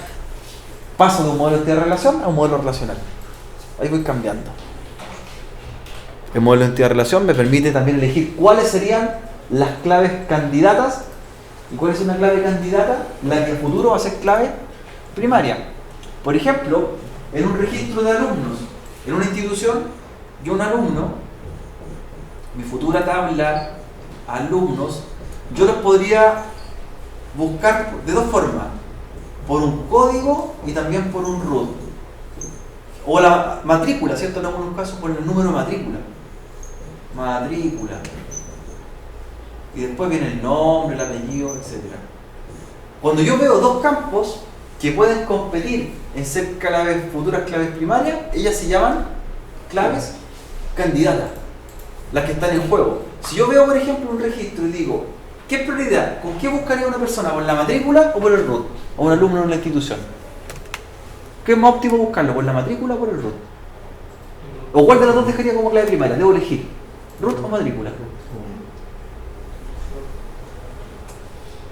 paso de un modelo de entidad de relación a un modelo relacional. Ahí voy cambiando. El modelo de entidad de relación me permite también elegir cuáles serían las claves candidatas. ¿Y cuál es una clave candidata? La que a futuro va a ser clave primaria. Por ejemplo, en un registro de alumnos, en una institución, yo un alumno, mi futura tabla alumnos, yo los podría buscar de dos formas, por un código y también por un root. O la matrícula, ¿cierto? En algunos casos por el número de matrícula. Matrícula. Y después viene el nombre, el apellido, etc. Cuando yo veo dos campos que pueden competir en ser claves, futuras claves primarias, ellas se llaman claves candidatas, las que están en juego. Si yo veo, por ejemplo, un registro y digo, ¿qué prioridad? ¿Con qué buscaría una persona? ¿Por la matrícula o por el root? O un alumno en la institución. ¿Qué es más óptimo buscarlo? ¿Por la matrícula o por el root? ¿O cuál de las dos dejaría como clave primaria? Debo elegir, root o matrícula.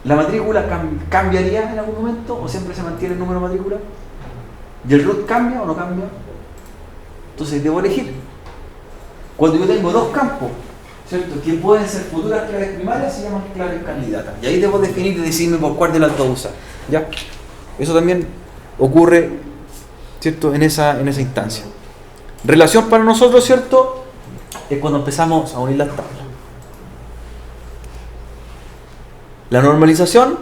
¿La matrícula cambiaría en algún momento o siempre se mantiene el número de matrícula? ¿Y el root cambia o no cambia? Entonces debo elegir. Cuando yo tengo dos campos, ¿cierto?, que pueden ser futuras claves primarias, se llaman claves candidatas. Y ahí debo definir y decirme por cuál de las dos usar. ¿Ya? Eso también ocurre, ¿cierto?, en esa instancia. Relación para nosotros, ¿cierto?, es cuando empezamos a unir las tablas. La normalización,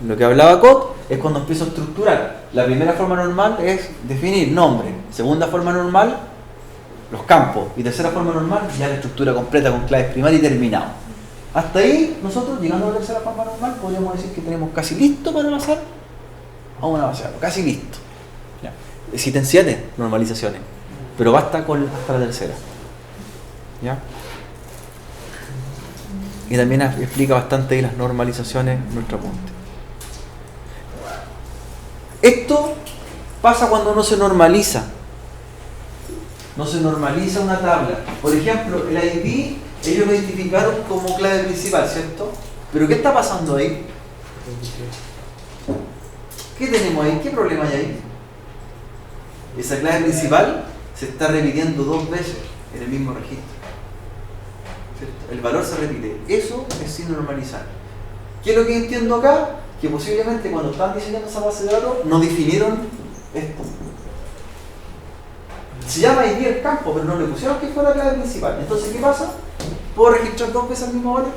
lo que hablaba Cot, es cuando empiezo a estructurar. La primera forma normal es definir nombre. Segunda forma normal, los campos. Y tercera forma normal, ya la estructura completa con claves primarias y terminado. Hasta ahí, nosotros, llegando a la tercera forma normal, podríamos decir que tenemos casi listo para pasar a una base de datos. Casi listo. Ya. Existen 7 normalizaciones, pero basta con hasta la tercera. ¿Ya? Y también explica bastante ahí las normalizaciones en nuestro apunte. Esto pasa cuando no se normaliza. No se normaliza una tabla. Por ejemplo, el ID, ellos lo identificaron como clave principal, ¿cierto? Pero ¿qué está pasando ahí? ¿Qué tenemos ahí? ¿Qué problema hay ahí? Esa clave principal se está repitiendo 2 veces en el mismo registro. ¿Cierto? El valor se repite. Eso es sin normalizar. ¿Qué es lo que entiendo acá? Que posiblemente cuando están diseñando esa base de datos no definieron esto. Se llama ID el campo, pero no le pusieron que fuera la clave principal. Entonces, ¿qué pasa? ¿Puedo registrar 2 veces el mismo valor?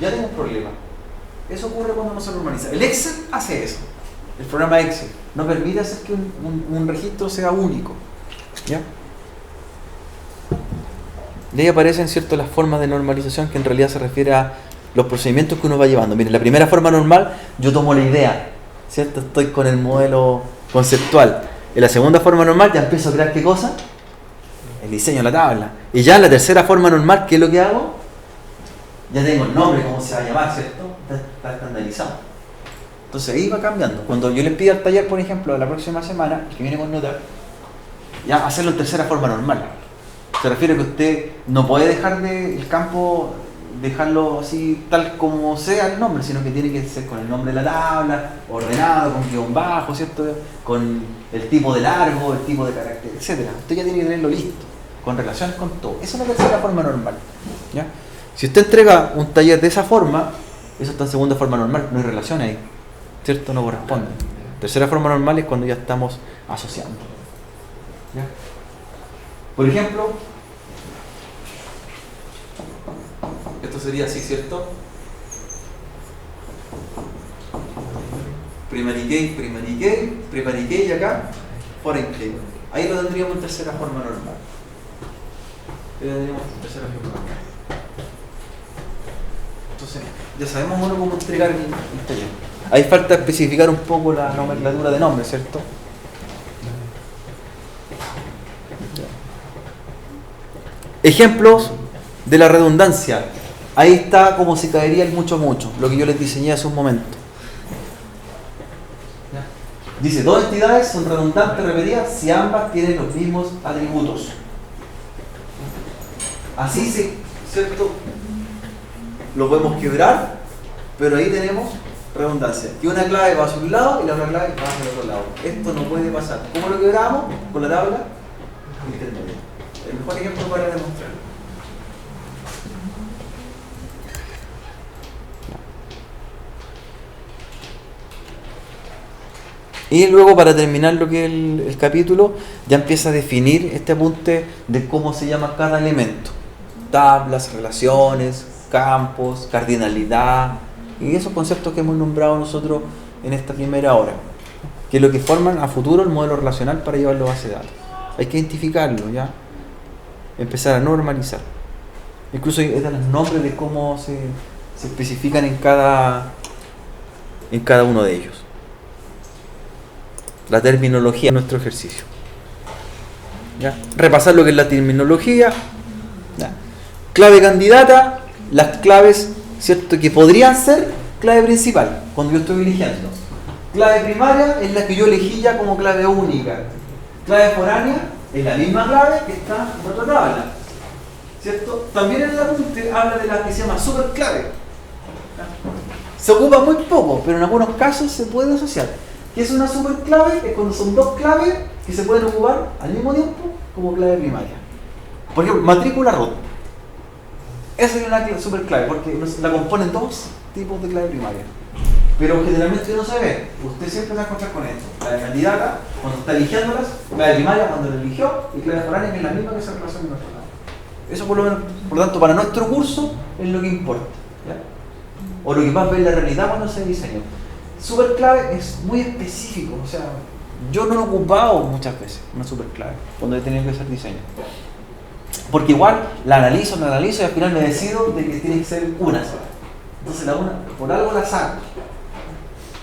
Ya tengo un problema. Eso ocurre cuando no se normaliza. El Excel hace eso. El programa Excel no permite hacer que un registro sea único. ¿Ya? Y ahí aparecen, ¿cierto?, las formas de normalización que en realidad se refiere a los procedimientos que uno va llevando. Miren, la primera forma normal, yo tomo la idea, ¿cierto? Estoy con el modelo conceptual. En la segunda forma normal ya empiezo a crear ¿qué cosa? El diseño de la tabla. Y ya en la tercera forma normal, ¿qué es lo que hago? Ya tengo el nombre, cómo se va a llamar, ¿cierto? Está estandarizado. Entonces ahí va cambiando. Cuando yo les pido al taller, por ejemplo, la próxima semana, el que viene con nota, ya hacerlo en tercera forma normal. Se refiere a que usted no puede dejar el campo, dejarlo así tal como sea el nombre, sino que tiene que ser con el nombre de la tabla, ordenado, con guión bajo, ¿cierto?, con el tipo de largo, el tipo de carácter, etc. Usted ya tiene que tenerlo listo, con relaciones con todo. Esa es la tercera forma normal. ¿Ya? Si usted entrega un taller de esa forma, eso está en segunda forma normal, no hay relación ahí, ¿cierto? No corresponde. Tercera forma normal es cuando ya estamos asociando. ¿Ya? Por ejemplo, esto sería así, ¿cierto? Primary key y acá foreign key. Ahí lo tendríamos en tercera forma normal. Entonces, ya sabemos uno cómo entregar el taller. Ahí falta especificar un poco la nomenclatura de nombres, ¿cierto? Ejemplos de la redundancia. Ahí está como se caería el mucho, lo que yo les diseñé hace un momento. Dice, 2 entidades son redundantes repetidas si ambas tienen los mismos atributos. Así ¿cierto? Lo podemos quebrar, pero ahí tenemos redundancia, que una clave va hacia un lado y la otra clave va hacia el otro lado. Esto no puede pasar. ¿Cómo lo quebramos? Con la tabla intermedia. El mejor ejemplo para demostrarlo. Y luego, para terminar lo que es el capítulo, ya empieza a definir este apunte de cómo se llama cada elemento. Tablas, relaciones, campos, cardinalidad y esos conceptos que hemos nombrado nosotros en esta primera hora, que es lo que forman a futuro el modelo relacional para llevarlo a base de datos. Hay que identificarlo, ya, empezar a normalizar. Incluso hay los nombres de cómo se especifican en cada uno de ellos. La terminología de nuestro ejercicio. ¿Ya? Repasar lo que es la terminología. ¿Ya? Clave candidata, las claves, ¿cierto?, que podrían ser clave principal cuando yo estoy eligiendo. Clave primaria es la que yo elegí ya como clave única. Clave foránea es la misma clave que está en otra tabla, ¿cierto? También en el apunte habla de la que se llama superclave. ¿Ya? Se ocupa muy poco, pero en algunos casos se puede asociar. ¿Qué es una superclave? Es cuando son dos claves que se pueden ocupar al mismo tiempo como clave primaria. Por ejemplo, matrícula root. Esa es una superclave porque la componen dos tipos de clave primaria. Pero generalmente no se ve. Usted siempre se va a encontrar con esto. Clave candidata, cuando está eligiéndolas, clave primaria cuando la eligió, y clave foránea que es la misma que se relaciona en nuestro lado. Eso por lo tanto para nuestro curso es lo que importa, ¿ya? O lo que más ve en la realidad cuando se diseña. Superclave es muy específico, o sea, yo no lo he ocupado muchas veces, una superclave, cuando he tenido que hacer diseño. Porque igual la analizo y al final me decido de que tiene que ser una sola. Entonces la una, por algo la saco.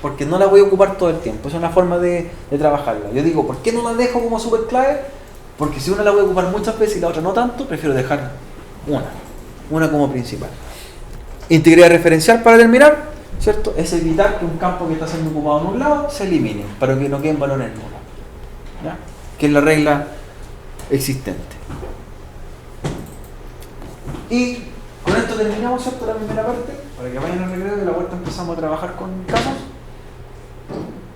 Porque no la voy a ocupar todo el tiempo, es una forma de trabajarla. Yo digo, ¿por qué no la dejo como superclave? Porque si una la voy a ocupar muchas veces y la otra no tanto, prefiero dejar una como principal. Integridad referencial para terminar, ¿cierto? Es evitar que un campo que está siendo ocupado en un lado se elimine, para que no queden valores nulos, ¿ya? Que es la regla existente. Y con esto terminamos, ¿cierto?, la primera parte, para que vayan al recreo y de la vuelta empezamos a trabajar con casos.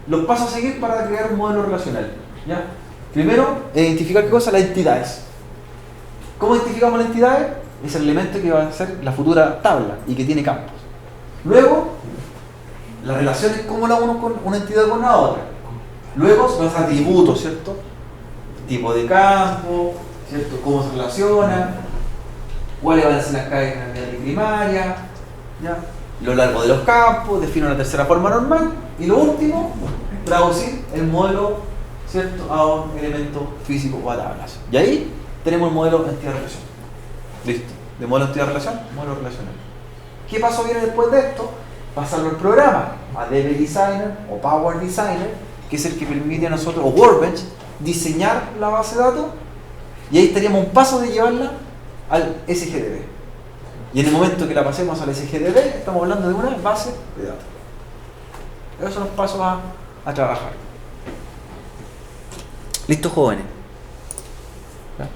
Los pasos a seguir para crear un modelo relacional, ¿ya? Primero, identificar qué cosa, las entidades. ¿Cómo identificamos las entidades? Es el elemento que va a ser la futura tabla y que tiene campos. Luego, las relaciones, cómo la uno con una entidad con la otra. Luego, los atributos, ¿cierto? Tipo de campo, ¿cierto? Cómo se relaciona, cuáles van a ser las cardinalidades primarias, ¿ya? Lo largo de los campos, defino una tercera forma normal. Y lo último, traducir el modelo, ¿cierto?, a un elemento físico o a tablas. Y ahí tenemos el modelo entidad-relación. Listo. De modelo entidad-relación, modelo relacional. ¿Qué paso viene después de esto? Pasarlo al programa, a DB Designer o Power Designer, que es el que permite a nosotros, o Workbench, diseñar la base de datos, y ahí estaríamos un paso de llevarla al SGDB. Y en el momento que la pasemos al SGDB, estamos hablando de una base de datos. Esos son los pasos a trabajar. ¿Listo, jóvenes? ¿Ya?